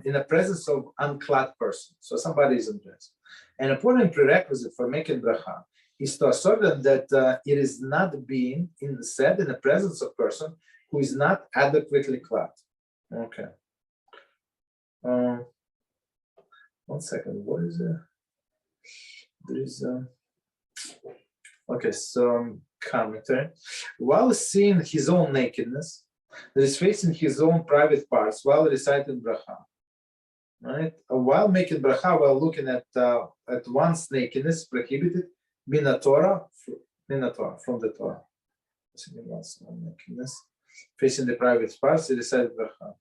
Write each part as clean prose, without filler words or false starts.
in the presence of unclad person. So somebody is undressed. An important prerequisite for making bracha is to ascertain that it is not being said in the presence of person who is not adequately clad. Okay. 1 second. What is it? There is okay. So commentary. While seeing his own nakedness, that is facing his own private parts while reciting bracha. Right? While making bracha, while looking at one's nakedness, prohibited min Torah from the Torah. One's nakedness, facing the private parts, he recited bracha.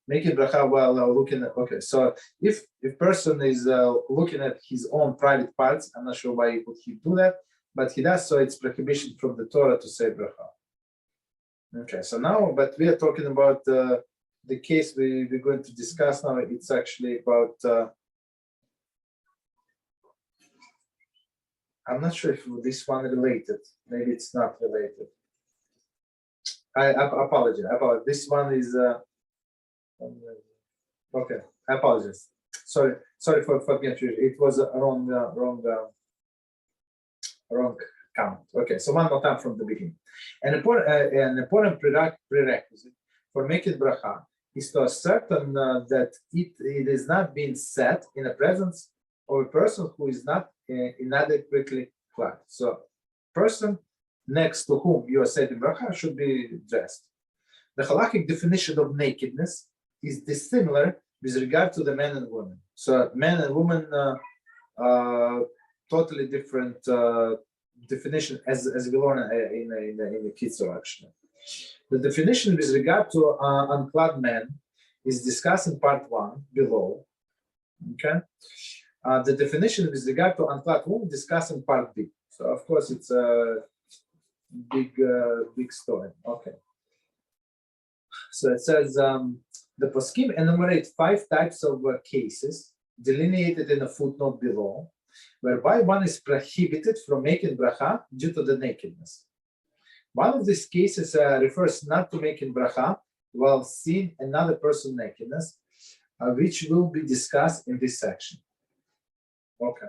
Making bracha while looking at. Okay, so if person is looking at his own private parts, I'm not sure why would he do that, but he does so. It's prohibition from the Torah to say bracha. Okay, so now, but we are talking about the case we're going to discuss now. It's actually about, I'm not sure if this one related. Maybe it's not related. I apologize. This one is, okay, I apologize. Sorry for confusion. It was a wrong count. Okay, so one more time from the beginning. An important prerequisite for making bracha is to ascertain that it is not being said in the presence of a person who is not inadequately clad. So, person next to whom you are saying bracha should be dressed. The halachic definition of nakedness is dissimilar with regard to the men and women. So, men and women totally different definition as we learn in the Kitzur actually. The definition with regard to unclad men is discussed in part 1 below. Okay. The definition with regard to unclad woman discussed in part B. So of course it's a big story. Okay. So it says the poskim enumerate 5 types of cases delineated in a footnote below, whereby one is prohibited from making bracha due to the nakedness. One of these cases refers not to making bracha while seeing another person's nakedness, which will be discussed in this section. Okay.